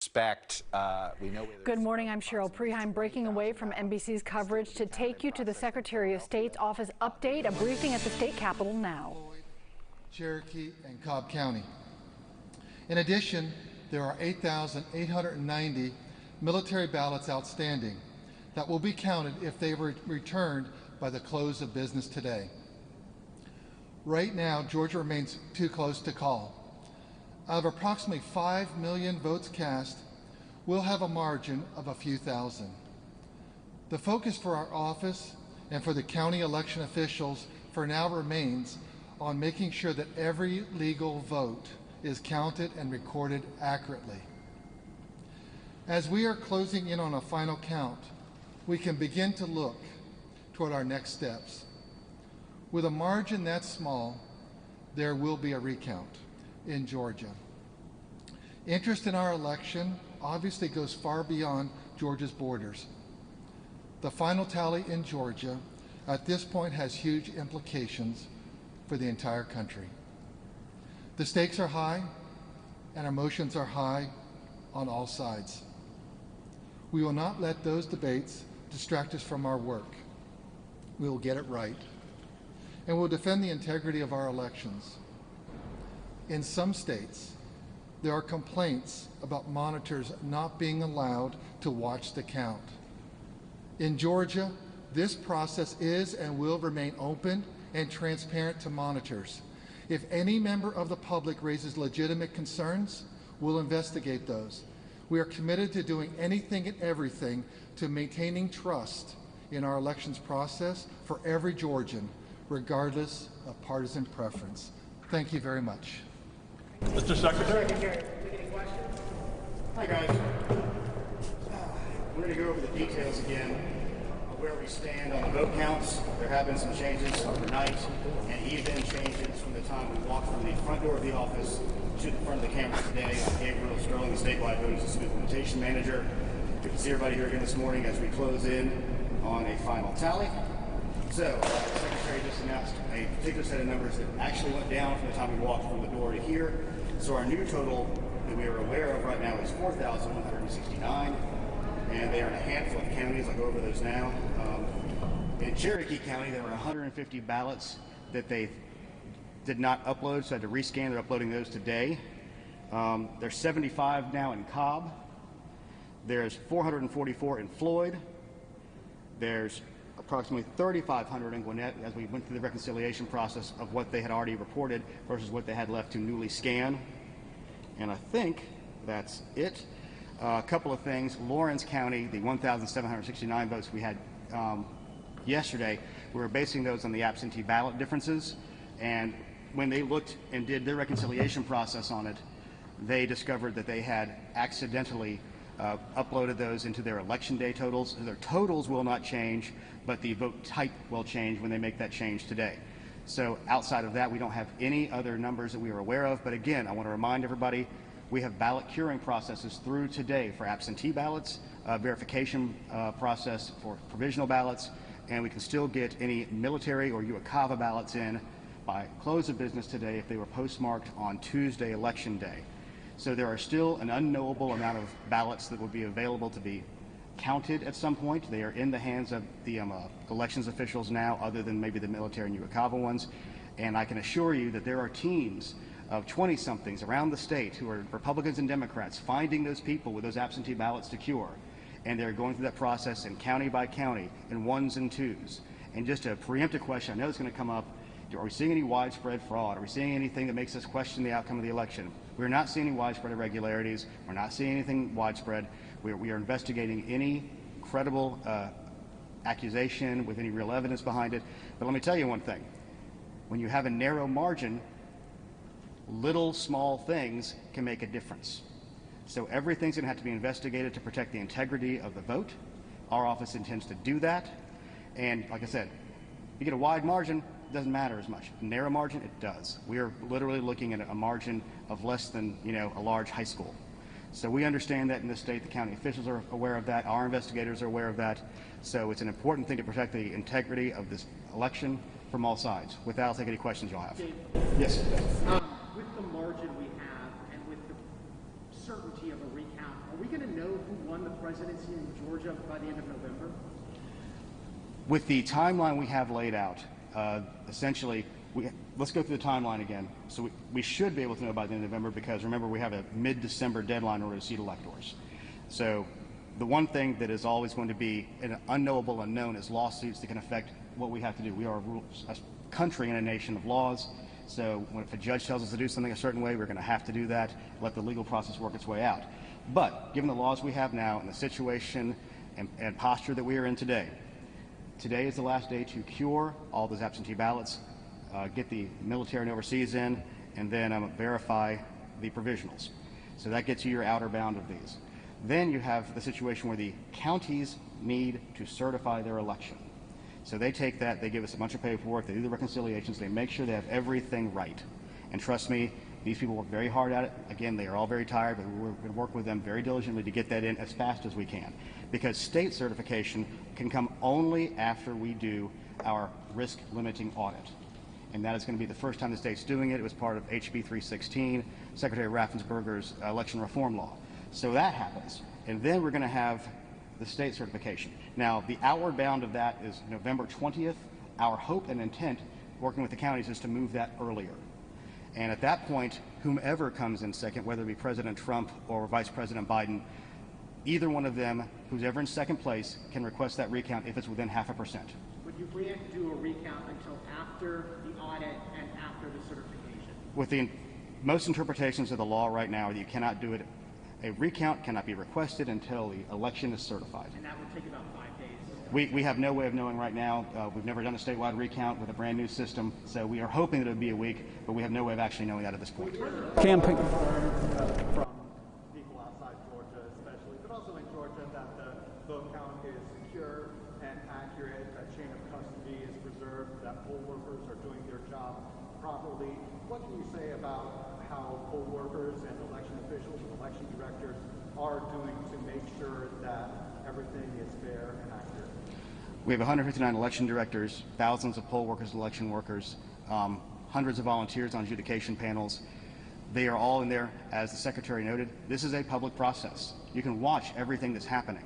Good morning, I'm Cheryl Preheim, breaking away from NBC's coverage to take you to the Secretary of State's office update, a briefing at the state capitol now. Cherokee and Cobb County. In addition, there are 8,890 military ballots outstanding that will be counted if they were returned by the close of business today. Right now, Georgia remains too close to call. Out of approximately 5 million votes cast, we'll have a margin of a few thousand. The focus for our office and for the county election officials for now remains on making sure that every legal vote is counted and recorded accurately. As we are closing in on a final count, we can begin to look toward our next steps. With a margin that small, there will be a recount in Georgia. Interest in our election obviously goes far beyond Georgia's borders. The final tally in Georgia at this point has huge implications for the entire country. The stakes are high and emotions are high on all sides. We will not let those debates distract us from our work. We will get it right, and we'll defend the integrity of our elections. In some states, there are complaints about monitors not being allowed to watch the count. In Georgia, this process is and will remain open and transparent to monitors. If any member of the public raises legitimate concerns, we'll investigate those. We are committed to doing anything and everything to maintaining trust in our elections process for every Georgian, regardless of partisan preference. Thank you very much. Mr. Secretary. Any questions? Hi, guys. We're going to go over the details again of where we stand on the vote counts. There have been some changes overnight, and even changes from the time we walked from the front door of the office to the front of the cameras today. I'm Gabriel Sterling, the statewide voting system implementation manager. Good to see everybody here again this morning as we close in on a final tally. So, the Secretary just announced a particular set of numbers that actually went down from the time we walked from the door to here. So our new total that we are aware of right now is 4,169, and they are in a handful of counties. I'll go over those now. In Cherokee County, there were 150 ballots that they did not upload, so I had to rescan. They're uploading those today. There's 75 now in Cobb. There's 444 in Floyd. There's approximately 3,500 in Gwinnett as we went through the reconciliation process of what they had already reported versus what they had left to newly scan. And I think that's it. A couple of things. Lawrence County, the 1,769 votes we had yesterday, we were basing those on the absentee ballot differences. And when they looked and did their reconciliation process on it, they discovered that they had accidentally uploaded those into their election day totals. Their totals will not change, but the vote type will change when they make that change today. So outside of that, we don't have any other numbers that we are aware of. But again, I want to remind everybody, we have ballot curing processes through today for absentee ballots, verification process for provisional ballots, and we can still get any military or UACAVA ballots in by close of business today if they were postmarked on Tuesday, election day. So there are still an unknowable amount of ballots that will be available to be counted at some point. They are in the hands of the elections officials now, other than maybe the military and UACAVA ones. And I can assure you that there are teams of 20-somethings around the state who are Republicans and Democrats finding those people with those absentee ballots to cure. And they're going through that process in county by county, in ones and twos. And just to preempt a question, I know it's going to come up, are we seeing any widespread fraud? Are we seeing anything that makes us question the outcome of the election? We're not seeing any widespread irregularities. We're not seeing anything widespread. We are investigating any credible accusation with any real evidence behind it. But let me tell you one thing. When you have a narrow margin, little small things can make a difference. So everything's going to have to be investigated to protect the integrity of the vote. Our office intends to do that. And like I said, you get a wide margin, it doesn't matter as much. A narrow margin, it does. We are literally looking at a margin of less than, a large high school. So we understand that in this state. The county officials are aware of that. Our investigators are aware of that. So it's an important thing to protect the integrity of this election from all sides. With that, I'll take any questions you'll have. Dave, Yes. with the margin we have and with the certainty of a recount, are we going to know who won the presidency in Georgia by the end of November? With the timeline we have laid out, essentially, let's go through the timeline again. So we should be able to know by the end of November because, remember, we have a mid-December deadline in order to seat electors. So the one thing that is always going to be an unknowable unknown is lawsuits that can affect what we have to do. We are a country and a nation of laws. So if a judge tells us to do something a certain way, we're going to have to do that, let the legal process work its way out. But given the laws we have now and the situation and posture that we are in today is the last day to cure all those absentee ballots, get the military and overseas in, and then verify the provisionals. So that gets you your outer bound of these. Then you have the situation where the counties need to certify their election. So they take that, they give us a bunch of paperwork, they do the reconciliations, they make sure they have everything right. And trust me, these people work very hard at it. Again, they are all very tired, but we're going to work with them very diligently to get that in as fast as we can. Because state certification can come only after we do our risk limiting audit. And that is going to be the first time the state's doing it. It was part of HB 316, Secretary Raffensperger's election reform law. So that happens. And then we're going to have the state certification. Now, the outward bound of that is November 20th. Our hope and intent, working with the counties, is to move that earlier. And at that point, whomever comes in second, whether it be President Trump or Vice President Biden, either one of them, who's ever in second place, can request that recount if it's within 0.5%. Would you do a recount until after the audit and after the certification? With most interpretations of the law right now, you cannot do it. A recount cannot be requested until the election is certified. And that would take about 5 days? We have no way of knowing right now. We've never done a statewide recount with a brand new system, so we are hoping that it would be a week, but we have no way of actually knowing that at this point. Campaign. From people outside Georgia especially, but also in Georgia, that the vote count is secure and accurate, that chain of custody is preserved, that poll workers are doing their job properly. What can you say about how poll workers and election officials and election directors are doing to make sure that everything is fair and accurate? We have 159 election directors, thousands of poll workers, election workers, hundreds of volunteers on adjudication panels. They are all in there, as the Secretary noted. This is a public process. You can watch everything that's happening.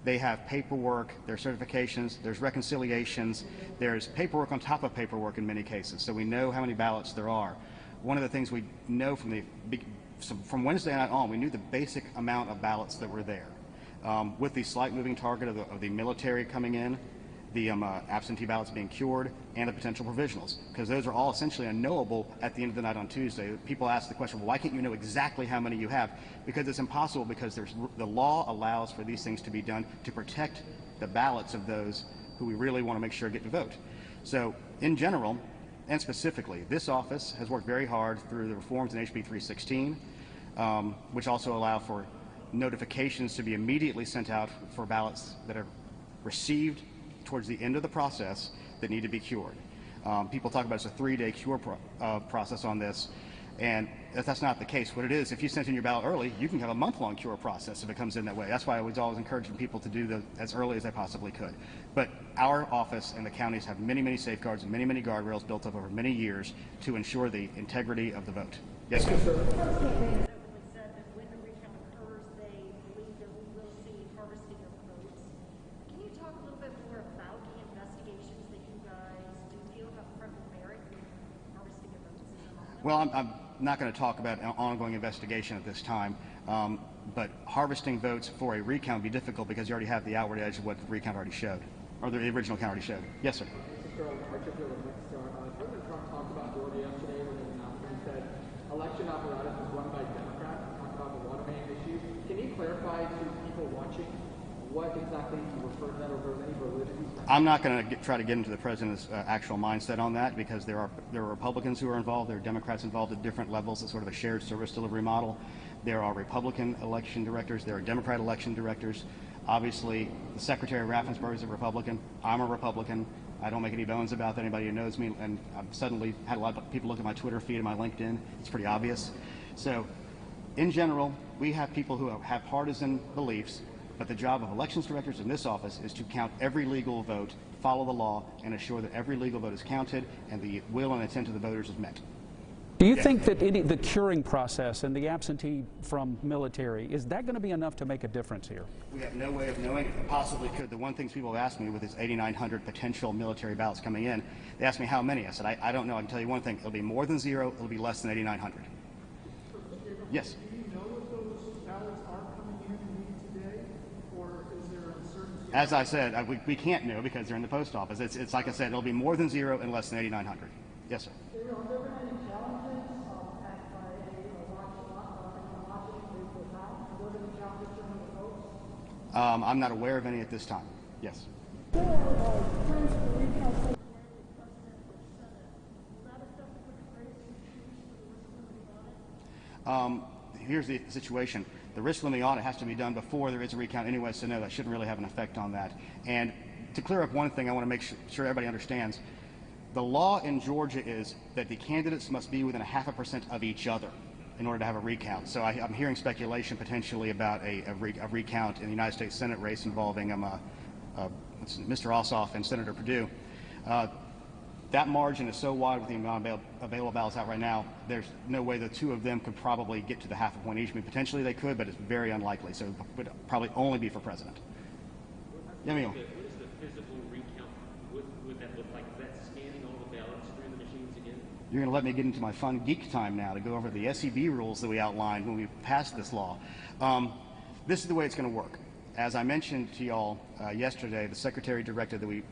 They have paperwork, there's certifications, there's reconciliations, there's paperwork on top of paperwork in many cases, so we know how many ballots there are. One of the things we know from Wednesday night on, we knew the basic amount of ballots that were there. With the slight moving target of the military coming in, the absentee ballots being cured, and the potential provisionals, because those are all essentially unknowable at the end of the night on Tuesday. People ask the question, well, why can't you know exactly how many you have? Because it's impossible, because the law allows for these things to be done to protect the ballots of those who we really want to make sure get to vote. So in general, and specifically, this office has worked very hard through the reforms in HB 316, which also allow for notifications to be immediately sent out for ballots that are received towards the end of the process that need to be cured. People talk about it's a 3-day cure process on this, and that's not the case. What it is, if you sent in your ballot early, you can have a month-long cure process if it comes in that way. That's why I was always encouraging people to do as early as they possibly could. But our office and the counties have many, many safeguards and many, many guardrails built up over many years to ensure the integrity of the vote. Yes, sir. Well, I'm not going to talk about an ongoing investigation at this time, but harvesting votes for a recount would be difficult because you already have the outward edge of what the recount already showed, or the original count already showed. Yes, sir. President Trump talked about Georgia yesterday when his announcement said election apparatus is run by Democrats. Talked about the water main issue. Can you clarify to people watching what exactly you refer to that, or if there's any validity? I'm not going to try to get into the president's actual mindset on that, because there are Republicans who are involved, there are Democrats involved at different levels. It's sort of a shared service delivery model. There are Republican election directors, there are Democrat election directors. Obviously, the Secretary Raffensperger is a Republican. I'm a Republican. I don't make any bones about that. Anybody who knows me, and I've suddenly had a lot of people look at my Twitter feed and my LinkedIn. It's pretty obvious. So, in general, we have people who have partisan beliefs. But the job of elections directors in this office is to count every legal vote, follow the law, and assure that every legal vote is counted and the will and intent of the voters is met. Do you think that the curing process and the absentee from military, is that going to be enough to make a difference here? We have no way of knowing. It possibly could. The one thing people have asked me with this 8,900 potential military ballots coming in, they asked me how many. I said, I don't know. I can tell you one thing. It'll be more than 0. It'll be less than 8,900. Yes. Do you know if those ballots are coming in today, or is there uncertainty? As I said, we can't know because they're in the post office. It's like I said, it'll be more than 0 and less than 8,900. Yes, sir. I'm not aware of any at this time. Yes. Here's the situation. The risk limiting audit has to be done before there is a recount anyway, so no, that shouldn't really have an effect on that. And to clear up one thing, I want to make sure everybody understands. The law in Georgia is that the candidates must be within 0.5% of each other in order to have a recount. So I'm hearing speculation potentially about a recount in the United States Senate race involving Mr. Ossoff and Senator Perdue. That margin is so wide with the amount of available ballots out right now, there's no way the two of them could probably get to the 0.5 point each. I mean, potentially they could, but it's very unlikely. So it would probably only be for president. Yeah, Emil. What is the physical recount? What would that look like? Is that scanning all the ballots through the machines again? You're going to let me get into my fun geek time now to go over the SEB rules that we outlined when we passed this law. This is the way it's going to work. As I mentioned to y'all yesterday, the Secretary directed that we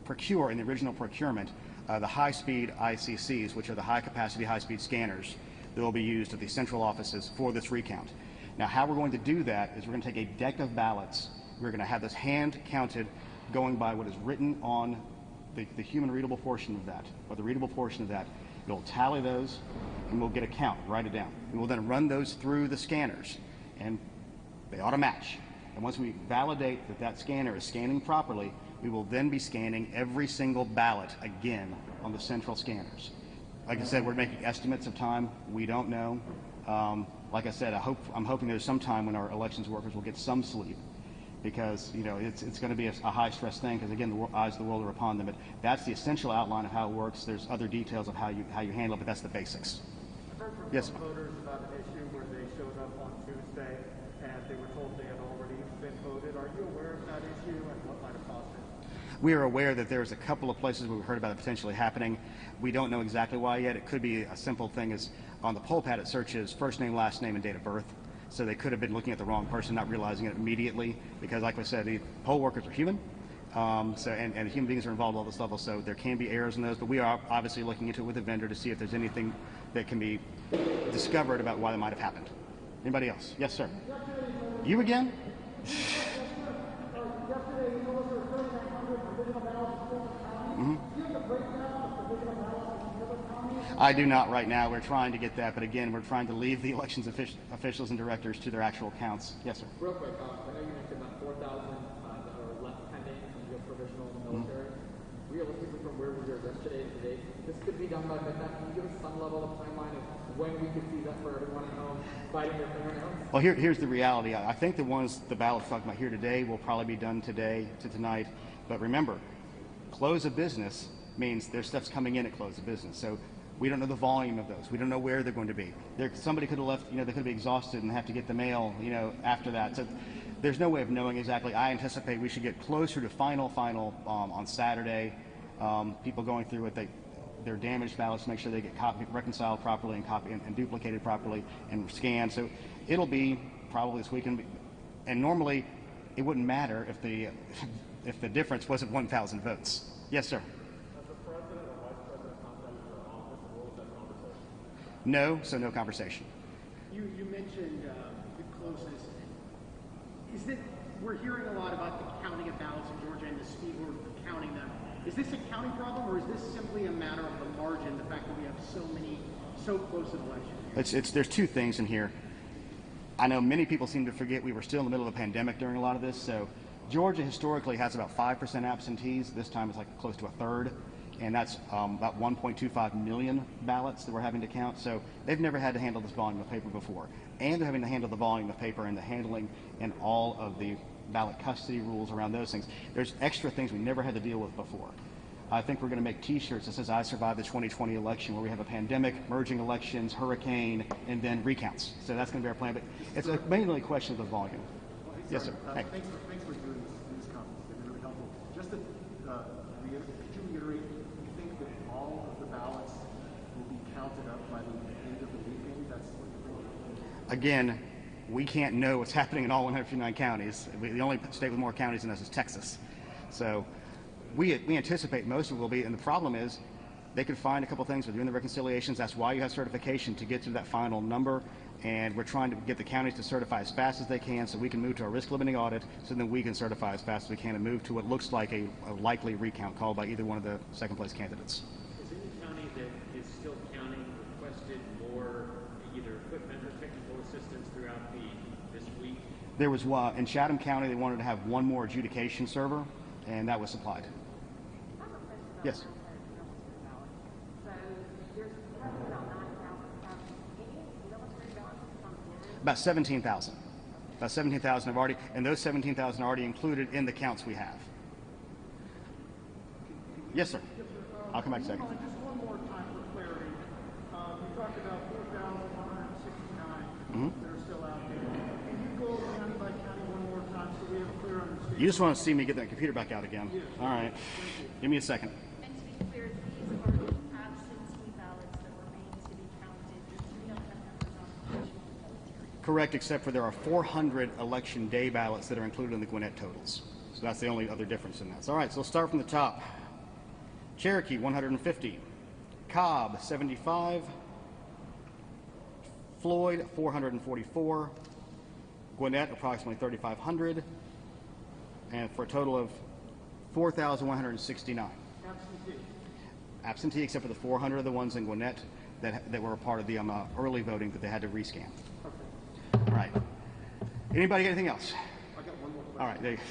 procure in the original procurement the high-speed ICCs, which are the high-capacity, high-speed scanners that will be used at the central offices for this recount. Now, how we're going to do that is we're going to take a deck of ballots. We're going to have this hand-counted going by what is written on the human-readable portion of that, or the readable portion of that. We'll tally those, and we'll get a count, write it down. We will then run those through the scanners, and they ought to match. And once we validate that that scanner is scanning properly, we will then be scanning every single ballot again on the central scanners. Like I said, we're making estimates of time. We don't know. Like I said, I'm hoping there's some time when our elections workers will get some sleep, because it's going to be a high-stress thing, because again, the eyes of the world are upon them. But that's the essential outline of how it works. There's other details of how you handle it, but that's the basics. I've heard from Yes. some voters about an issue where they showed up on Tuesday and they were told they had already been voted. Are you aware of that issue and what might have caused it? We are aware that there's a couple of places where we heard about it potentially happening. We don't know exactly why yet. It could be a simple thing as on the poll pad it searches first name, last name, and date of birth. So they could have been looking at the wrong person, not realizing it immediately, because like I said, the poll workers are human. And human beings are involved at all this level, so there can be errors in those, but we are obviously looking into it with the vendor to see if there's anything that can be discovered about why that might have happened. Anybody else? Yes, sir. You again? I do not right now. We're trying to get that, but again, we're trying to leave the elections officials and directors to their actual counts. Yes, sir. Real quick, I know you mentioned about 4,000 that are left pending from the provisional in the military. Realistically, from where we were yesterday to today, this could be done by midnight. Can you give us some level of timeline of when we could see that for everyone at home biting their fingernails? Well, here's the reality. I think the ballots talking about here today will probably be done today to tonight. But remember, close of business means their stuff's coming in at close of business. So we don't know the volume of those. We don't know where they're going to be. Somebody could have left, they could be exhausted and have to get the mail, after that. So there's no way of knowing exactly. I anticipate we should get closer to final on Saturday. People going through their damaged ballots, make sure they get reconciled properly and duplicated properly and scanned. So it'll be probably this weekend. And normally it wouldn't matter if the difference wasn't 1,000 votes. Yes, sir. No, so no conversation. You mentioned the closeness. We're hearing a lot about the counting of ballots in Georgia and the speed we're counting them. Is this a counting problem, or is this simply a matter of the margin, the fact that we have so close an election? There's two things in here. I know many people seem to forget we were still in the middle of a pandemic during a lot of this. So Georgia historically has about 5% absentees. This time it's like close to a third. And that's about 1.25 million ballots that we're having to count. So they've never had to handle this volume of paper before. And they're having to handle the volume of paper and the handling and all of the ballot custody rules around those things. There's extra things we never had to deal with before. I think we're going to make T-shirts that says "I survived the 2020 election," where we have a pandemic, merging elections, hurricane, and then recounts. So that's going to be our plan. But it's mainly a question of the volume. Yes, sir. Hey. Thanks for doing this conference. It's been really helpful. Just to could you reiterate, you think that all of the ballots will be counted up by the end of the weekend? That's what you're Again, we can't know what's happening in all 159 counties. The only state with more counties than us is Texas. So we anticipate most of it will be, and the problem is they could find a couple things. We're doing the reconciliations. That's why you have certification, to get to that final number. And we're trying to get the counties to certify as fast as they can so we can move to our risk limiting audit, so then we can certify as fast as we can and move to what looks like a likely recount called by either one of the second place candidates. Is any county that is still counting requested more either equipment or technical assistance throughout this week? There was in Chatham County, they wanted to have one more adjudication server, and that was supplied. Yes. About 17,000. About 17,000 have already, and those 17,000 are already included in the counts we have. Yes, sir. I'll come back in a second. Just one more time for clarity. You talked about 4,169 that are still out there. Can you go county by county one more time so we have a clear understanding? You just want to see me get that computer back out again. All right. Give me a second. And to be clear, these are the absentee ballots that remain to be counted. We don't have numbers on professional military. Correct, except for there are 400 election day ballots that are included in the Gwinnett totals. So that's the only other difference in that. So, all right, so let's start from the top. Cherokee, 150. Cobb, 75. Floyd, 444. Gwinnett, approximately 3,500. And for a total of 4,169. Absentee, except for the 400 of the ones in Gwinnett that were a part of the early voting that they had to rescan. Okay. All right. Anybody got anything else? I got one more question. All right, there you go.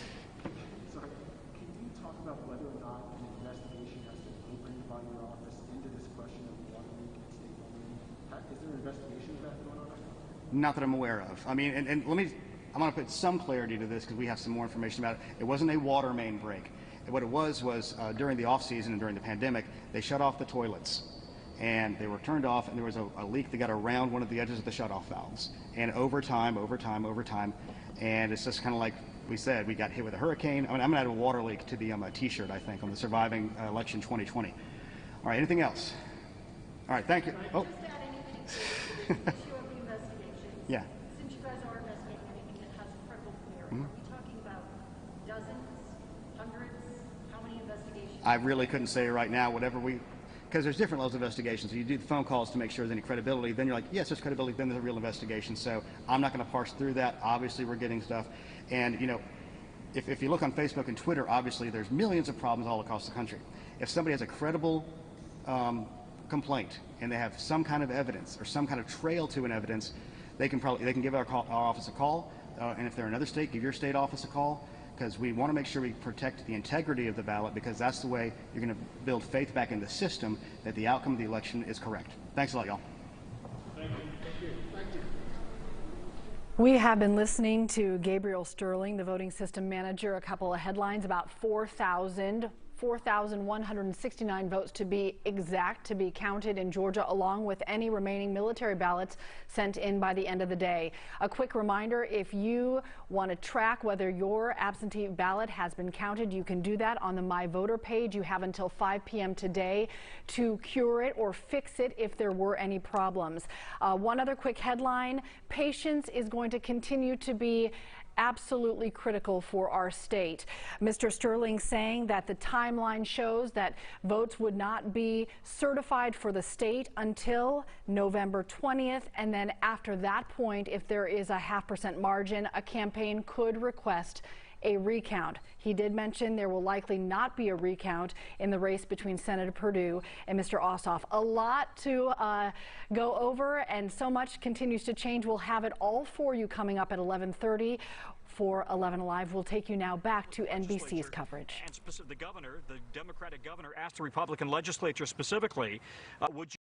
Sorry. Can you talk about whether or not an investigation has been opened by your office into this question of water leak and state funding? Is there an investigation of that going on right now? Not that I'm aware of. I mean, and I'm going to put some clarity to this because we have some more information about it. It wasn't a water main break. What it was during the off season and during the pandemic, they shut off the toilets. And they were turned off, and there was a leak that got around one of the edges of the shutoff valves. And over time, and it's just kind of like we said, we got hit with a hurricane. I mean, I'm going to add a water leak to the T-shirt, I think, on the surviving election 2020. All right, anything else? All right, thank you. Oh. Just add anything to the issue of the investigation. Yeah. Since you guys are investigating anything that has credible merit, are we talking about dozens, hundreds? How many investigations? I really couldn't say right now. Because there's different levels of investigation. So you do the phone calls to make sure there's any credibility. Then you're like, yes, there's credibility. Then there's a real investigation. So I'm not going to parse through that. Obviously, we're getting stuff. And, you know, if you look on Facebook and Twitter, obviously there's millions of problems all across the country. If somebody has a credible complaint and they have some kind of evidence or some kind of trail to an evidence, they can give our office a call. And if they're in another state, give your state office a call. Because we want to make sure we protect the integrity of the ballot, because that's the way you're going to build faith back in the system that the outcome of the election is correct. Thanks a lot, y'all. Thank you. Thank you. We have been listening to Gabriel Sterling, the voting system manager. A couple of headlines about 4,169 votes to be exact to be counted in Georgia, along with any remaining military ballots sent in by the end of the day. A quick reminder, if you want to track whether your absentee ballot has been counted, you can do that on the My Voter page. You have until 5 p.m. today to cure it or fix it if there were any problems. One other quick headline, patience is going to continue to be absolutely critical for our state. Mr. Sterling saying that the timeline shows that votes would not be certified for the state until November 20th, and then after that point, if there is a 0.5% margin, a campaign could request a recount. He did mention there will likely not be a recount in the race between Senator Perdue and Mr. Ossoff. A lot to go over, and so much continues to change. We'll have it all for you coming up at 11:30 for 11 Alive. We'll take you now back to NBC's coverage. And the Democratic governor asked the Republican legislature specifically, would you